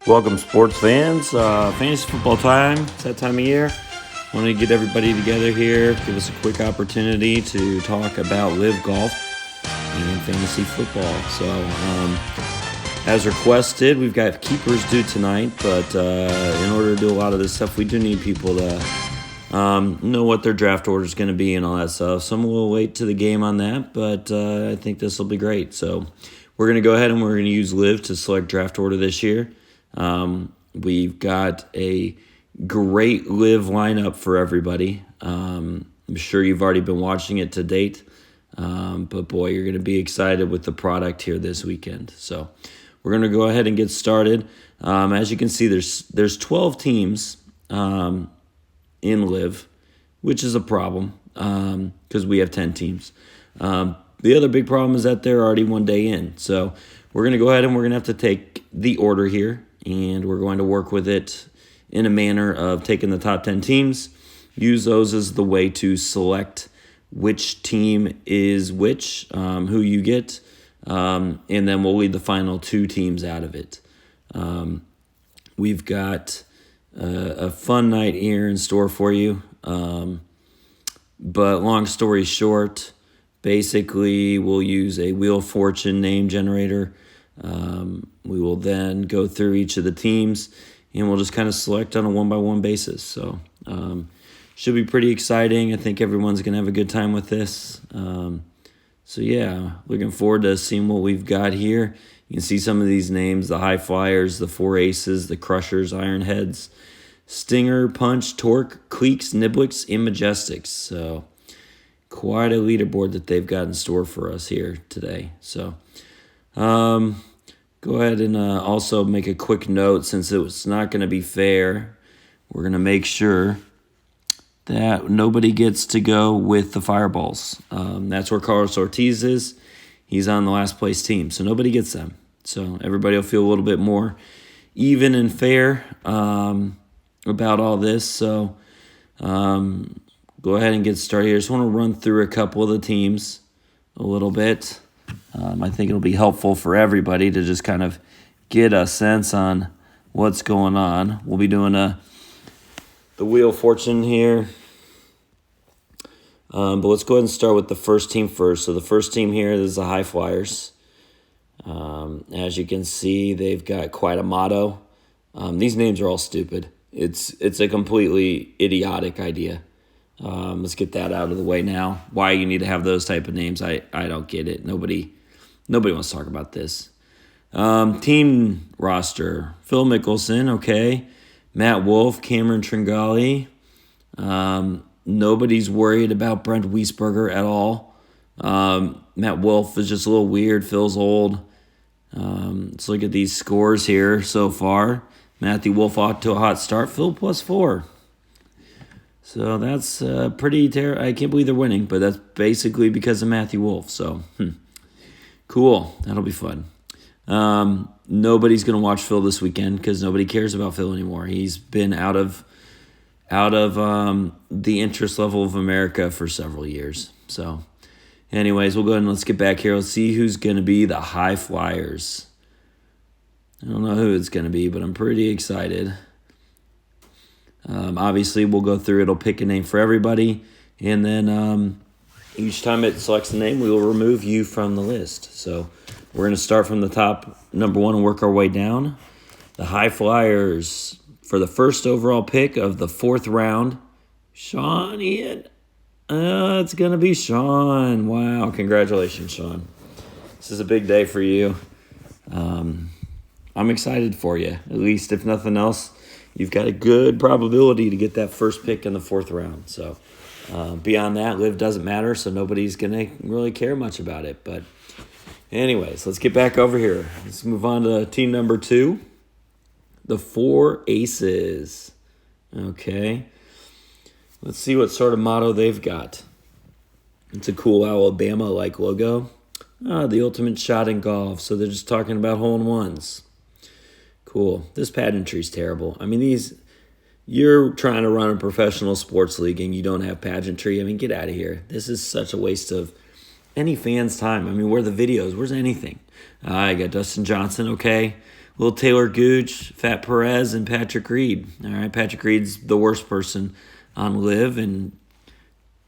Welcome, sports fans. Fantasy football time. It's that time of year. Want to get everybody together here, give us a quick opportunity to talk about live golf and fantasy football. So, as requested, we've got keepers due tonight, but in order to do a lot of this stuff, we do need people to know what their draft order is going to be and all that stuff. Some will wait to the game on that, but I think this will be great. So, we're going to go ahead and we're going to use Live to select draft order this year. We've got a great Live lineup for everybody. I'm sure you've already been watching it to date, but boy, you're going to be excited with the product here this weekend. So we're going to go ahead and get started. As you can see, there's 12 teams in Live, which is a problem because we have 10 teams. The other big problem is that they're already one day in. So we're going to go ahead and we're going to have to take the order here, and we're going to work with it in a manner of taking the top 10 teams, use those as the way to select which team is which, who you get, and then we'll lead the final two teams out of it. We've got a fun night here in store for you, but long story short, basically we'll use a Wheel of Fortune name generator. We will then go through each of the teams, and we'll just kind of select on a one-by-one basis. So should be pretty exciting. I think everyone's going to have a good time with this. So yeah, looking forward to seeing what we've got here. You can see some of these names: the High Flyers, the Four Aces, the Crushers, Ironheads, Stinger, Punch, Torque, Cleeks, Niblicks, and Majestics. So quite a leaderboard that they've got in store for us here today. So go ahead and also make a quick note, since it's not going to be fair. We're going to make sure that nobody gets to go with the Fireballs. That's where Carlos Ortiz is. He's on the last place team, so nobody gets them. So everybody will feel a little bit more even and fair about all this. So go ahead and get started here. I just want to run through a couple of the teams a little bit. I think it'll be helpful for everybody to just kind of get a sense on what's going on. We'll be doing the Wheel of Fortune here. But let's go ahead and start with the first team first. So the first team here is the High Flyers. As you can see, they've got quite a motto. These names are all stupid. It's a completely idiotic idea. Let's get that out of the way now. Why you need to have those type of names, I don't get it. Nobody wants to talk about this. Team roster: Phil Mickelson, okay. Matt Wolff, Cameron Tringali. Nobody's worried about Brent Wiesberger at all. Matt Wolff is just a little weird. Phil's old. Let's look at these scores here so far. Matthew Wolff off to a hot start. Phil +4. So that's pretty terrible. I can't believe they're winning, but that's basically because of Matthew Wolff. So, cool. That'll be fun. Nobody's going to watch Phil this weekend because nobody cares about Phil anymore. He's been out of the interest level of America for several years. So, anyways, we'll go ahead and let's get back here. Let's see who's going to be the High Flyers. I don't know who it's going to be, but I'm pretty excited. Obviously, we'll go through. It'll pick a name for everybody, and then each time it selects a name, we will remove you from the list. So we're going to start from the top, number one, and work our way down. The High Flyers, for the first overall pick of the fourth round, Sean Ian. It's going to be Sean. Wow, congratulations, Sean. This is a big day for you. I'm excited for you. At least, if nothing else, you've got a good probability to get that first pick in the fourth round. So beyond that, Live doesn't matter, so nobody's going to really care much about it. But anyways, let's get back over here. Let's move on to team number 2, the Four Aces. Okay. Let's see what sort of motto they've got. It's a cool Alabama-like logo. The ultimate shot in golf. So they're just talking about hole-in-ones. Cool. This pageantry's terrible. I mean, you're trying to run a professional sports league and you don't have pageantry. I mean, get out of here. This is such a waste of any fan's time. I mean, where are the videos? Where's anything? I got Dustin Johnson, okay. Little Taylor Gooch, Fat Perez, and Patrick Reed. All right, Patrick Reed's the worst person on Live, and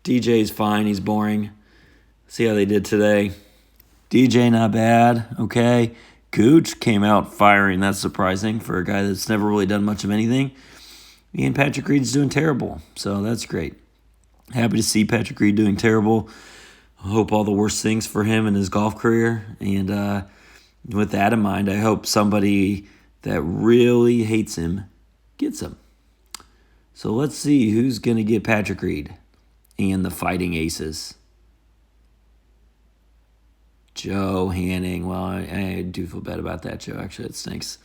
DJ's fine. He's boring. See how they did today. DJ not bad. Okay. Gooch came out firing. That's surprising for a guy that's never really done much of anything. And Patrick Reed's doing terrible, so that's great. Happy to see Patrick Reed doing terrible. I hope all the worst things for him in his golf career. And with that in mind, I hope somebody that really hates him gets him. So let's see who's going to get Patrick Reed and the Fighting Aces. Joe Hanning. Well, I do feel bad about that, Joe. Actually, it stinks.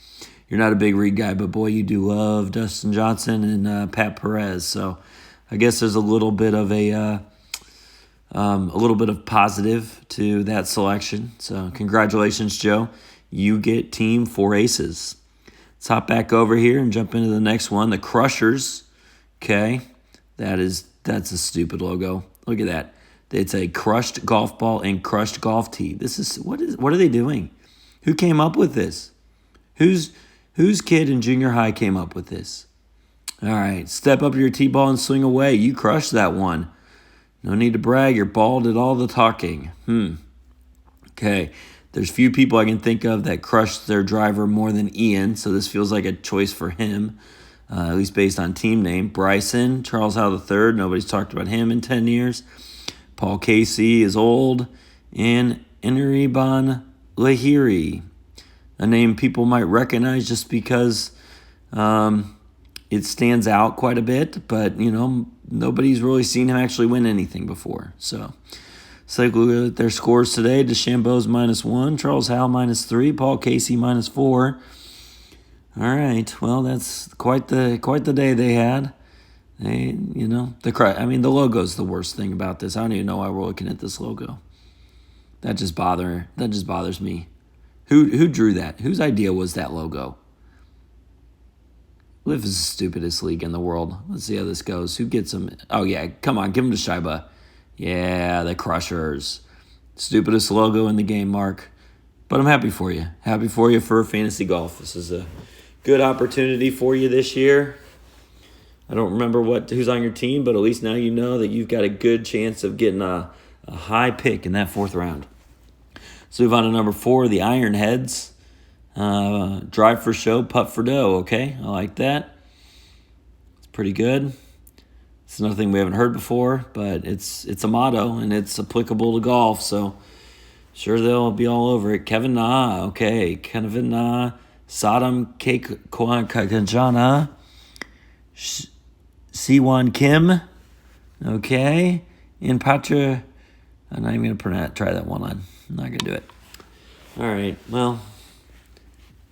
You're not a big Reed guy, but boy, you do love Dustin Johnson and Pat Perez. So I guess there's a little bit of positive to that selection. So congratulations, Joe. You get Team 4 Aces. Let's hop back over here and jump into the next one. The Crushers. Okay, that's a stupid logo. Look at that. It's a crushed golf ball and crushed golf tee. What are they doing? Who came up with this? Whose kid in junior high came up with this? All right, step up to your tee ball and swing away. You crushed that one. No need to brag. Your ball did all the talking. Okay, there's few people I can think of that crushed their driver more than Ian, so this feels like a choice for him, at least based on team name. Bryson, Charles Howell III, nobody's talked about him in 10 years. Paul Casey is old. And Enriban Lahiri, a name people might recognize just because it stands out quite a bit, but, nobody's really seen him actually win anything before. So let's look at their scores today. DeChambeau's -1, Charles Howell -3, Paul Casey -4. All right, well, that's quite the day they had. The logo's the worst thing about this. I don't even know why we're looking at this logo. That just bothers me. Who drew that? Whose idea was that logo? Liv is the stupidest league in the world. Let's see how this goes. Who gets them? Oh, yeah, come on, give them to Shaiba. Yeah, the Crushers. Stupidest logo in the game, Mark. But I'm happy for you. Happy for you for fantasy golf. This is a good opportunity for you this year. I don't remember who's on your team, but at least now you know that you've got a good chance of getting a high pick in that 4th round. So move on to number 4, the Ironheads. Drive for show, putt for dough. Okay, I like that. It's pretty good. It's nothing we haven't heard before, but it's a motto, and it's applicable to golf, so sure they'll be all over it. Kevin Na, okay. Kevin Na, Saddam Kanjana, Siwon Kim, okay, and Patra. I'm not even going to try that one line. I'm not going to do it. All right, well,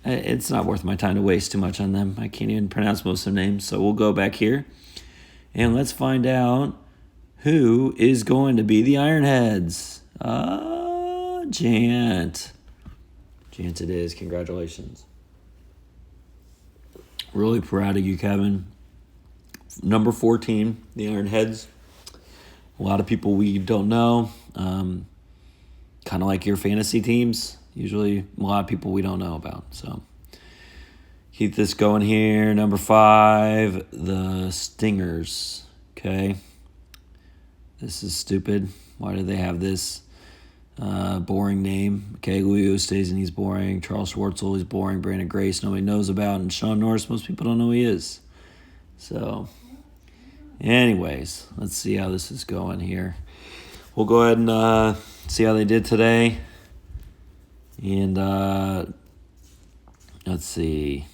it's not worth my time to waste too much on them. I can't even pronounce most of their names, so we'll go back here, and let's find out who is going to be the Ironheads. Jant. Jant it is. Congratulations. Really proud of you, Kevin. Number 14, the Ironheads. A lot of people we don't know. Kind of like your fantasy teams. Usually a lot of people we don't know about. So keep this going here. Number 5, the Stingers. Okay. This is stupid. Why do they have this boring name? Okay, Louis Oosthuizen, he's boring. Charles Schwartzel, he's boring. Brandon Grace, nobody knows about. And Sean Norris, most people don't know who he is. So anyways, let's see how this is going here. We'll go ahead and see how they did today. And let's see.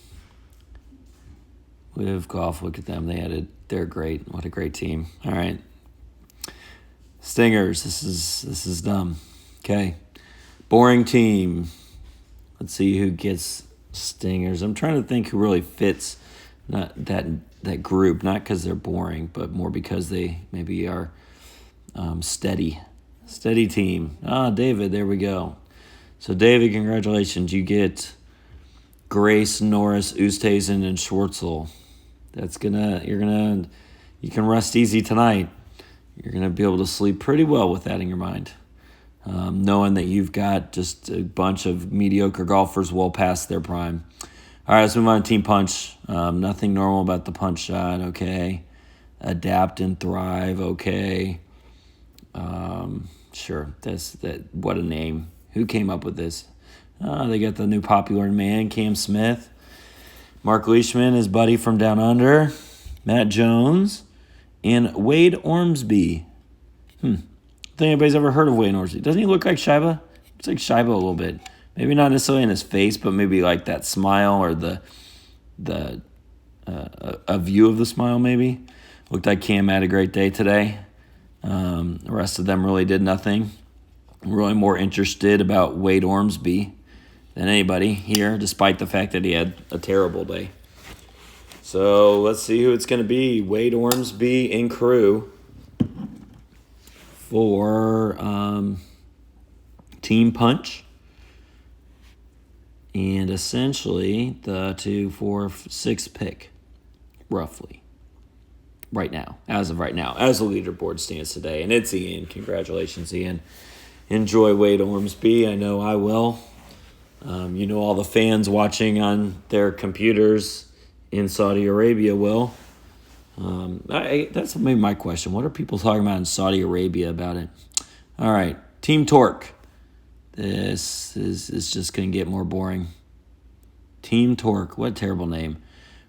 Live Golf, look at them. They're great. What a great team. All right. Stingers, this is dumb. Okay. Boring team. Let's see who gets Stingers. I'm trying to think who really fits that group, not because they're boring, but more because they maybe are steady team. David, there we go. So David, congratulations, you get Grace, Norris, Oosthuizen, and Schwartzel. You can rest easy tonight. You're gonna be able to sleep pretty well with that in your mind, knowing that you've got just a bunch of mediocre golfers well past their prime. All right, let's move on to Team Punch. Nothing normal about the punch shot, okay. Adapt and thrive, okay. Sure, what a name. Who came up with this? They got the new popular man, Cam Smith. Mark Leishman, his buddy from Down Under. Matt Jones. And Wade Ormsby. I don't think anybody's ever heard of Wade Ormsby. Doesn't he look like Shiba? Looks like Shiba a little bit. Maybe not necessarily in his face, but maybe like that smile or a view of the smile maybe. Looked like Cam had a great day today. The rest of them really did nothing. I'm really more interested about Wade Ormsby than anybody here, despite the fact that he had a terrible day. So let's see who it's going to be. Wade Ormsby and crew for Team Punch. And essentially the 2, 4, 6 pick, roughly. Right now, as the leaderboard stands today. And it's Ian. Congratulations, Ian. Enjoy Wade Ormsby. I know I will. All the fans watching on their computers in Saudi Arabia will. That's maybe my question. What are people talking about in Saudi Arabia about it? All right, Team Torque. This is just going to get more boring. Team Torque. What a terrible name.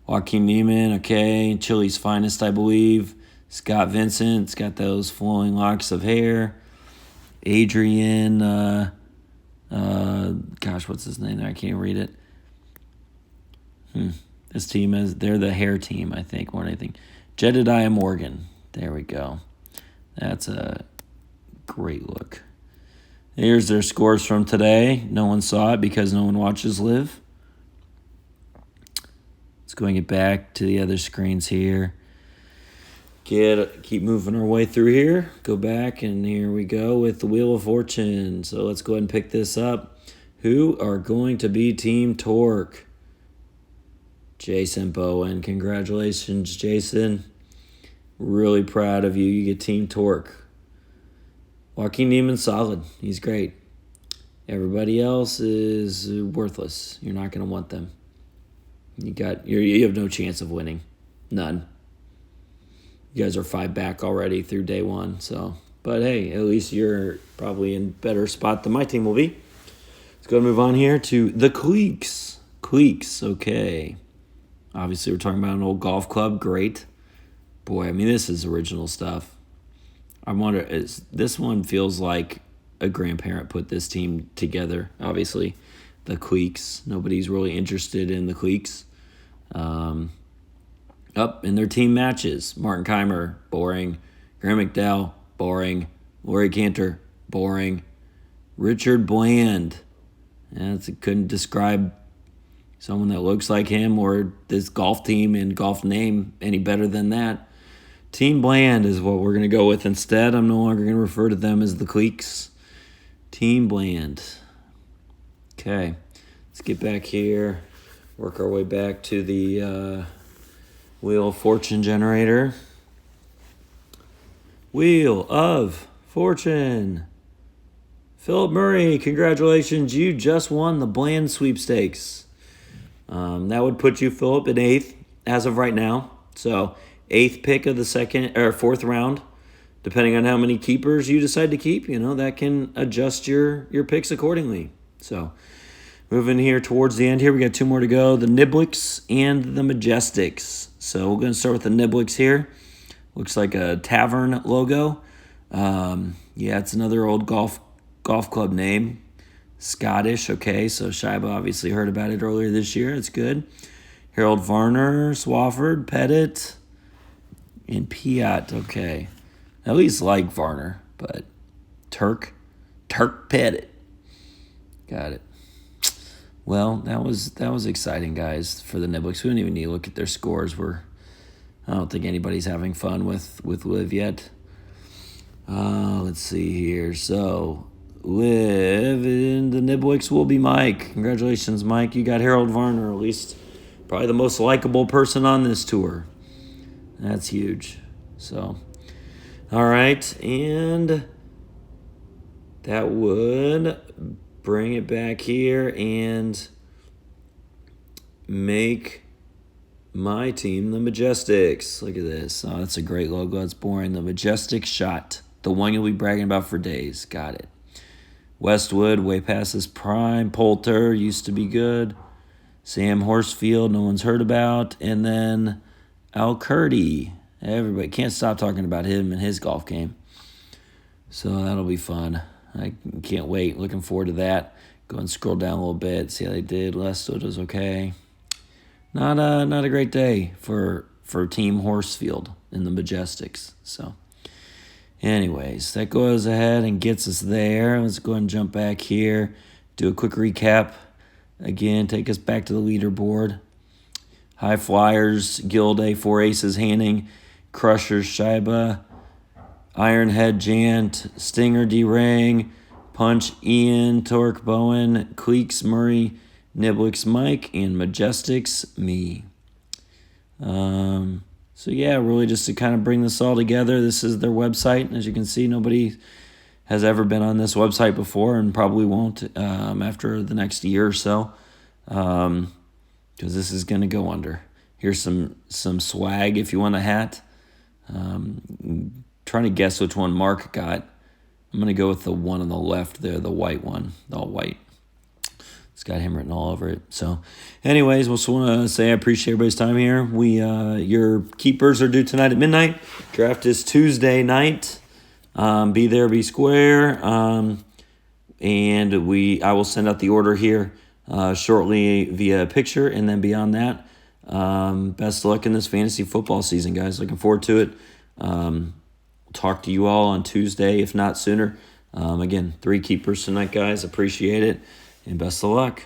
Joaquin Neiman, okay. Chile's finest, I believe. Scott Vincent's got those flowing locks of hair. Adrian, what's his name there? I can't read it. This team they're the hair team, I think, more than anything. Jedediah Morgan. There we go. That's a great look. Here's their scores from today. No one saw it because no one watches Live. Let's go and get back to the other screens here. Keep moving our way through here. Go back, and here we go with the Wheel of Fortune. So let's go ahead and pick this up. Who are going to be Team Torque? Jason Bowen. Congratulations, Jason. Really proud of you. You get Team Torque. Joaquin Neiman, solid. He's great. Everybody else is worthless. You're not going to want them. You have no chance of winning. None. You guys are 5 back already through day 1. But hey, at least you're probably in better spot than my team will be. Let's go and move on here to the Cleeks. Cleeks, okay. Obviously, we're talking about an old golf club. Great. Boy, this is original stuff. I wonder, this one feels like a grandparent put this team together, obviously. The Cleeks. Nobody's really interested in the Cleeks. In their team matches. Martin Keimer, boring. Graham McDowell, boring. Laurie Cantor, boring. Richard Bland. Couldn't describe someone that looks like him or this golf team and golf name any better than that. Team Bland is what we're going to go with instead. I'm no longer going to refer to them as the Cleeks. Team Bland. Okay, let's get back here. Work our way back to the Wheel of Fortune generator. Wheel of Fortune. Philip Murray, congratulations. You just won the Bland sweepstakes. That would put you, Philip, in 8th as of right now. So 8th pick of the 4th round. Depending on how many keepers you decide to keep, that can adjust your picks accordingly. So moving here towards the end here, we got 2 more to go. The Niblicks and the Majestics. So we're going to start with the Niblicks here. Looks like a tavern logo. It's another old golf club name. Scottish, okay. So Shiba obviously heard about it earlier this year. It's good. Harold Varner, Swafford, Pettit, and Piat, okay. At least like Varner, but Turk Pettit. Got it. Well, that was exciting, guys, for the Niblicks. We don't even need to look at their scores. I don't think anybody's having fun with Liv yet. Let's see here. So, Liv and the Niblicks will be Mike. Congratulations, Mike. You got Harold Varner, at least probably the most likable person on this tour. That's huge. So, all right, and that would bring it back here, and make my team the Majestics. Look at this. Oh, that's a great logo. It's boring. The Majestic Shot. The one you'll be bragging about for days. Got it. Westwood, way past his prime. Poulter, used to be good. Sam Horsfield, no one's heard about. And then Al Curdy. Everybody can't stop talking about him and his golf game. So that'll be fun. I can't wait. Looking forward to that. Go and scroll down a little bit, see how they did. Westwood was okay. Not a great day for Team Horsfield in the Majestics. So, anyways, that goes ahead and gets us there. Let's go ahead and jump back here. Do a quick recap. Again, take us back to the leaderboard. High Flyers, Gilday, 4 aces, Hanning, Crushers, Scheibe, Ironhead, Jant, Stinger, D-Rang, Punch, Ian, Torque, Bowen, Cleeks, Murray, Niblicks, Mike, and Majestics, me. So yeah, really just to kind of bring this all together. This is their website. As you can see, nobody has ever been on this website before and probably won't after the next year or so, because this is going to go under. Here's some swag if you want a hat. Trying to guess which one Mark got. I'm going to go with the one on the left there, the white one, the all white. It's got him written all over it. So, anyways, just want to say I appreciate everybody's time here. Your keepers are due tonight at midnight. Draft is Tuesday night. Be there, be square. And I will send out the order here shortly via picture. And then beyond that, best of luck in this fantasy football season, guys. Looking forward to it. Talk to you all on Tuesday, if not sooner. Again, 3 keepers tonight, guys. Appreciate it, and best of luck.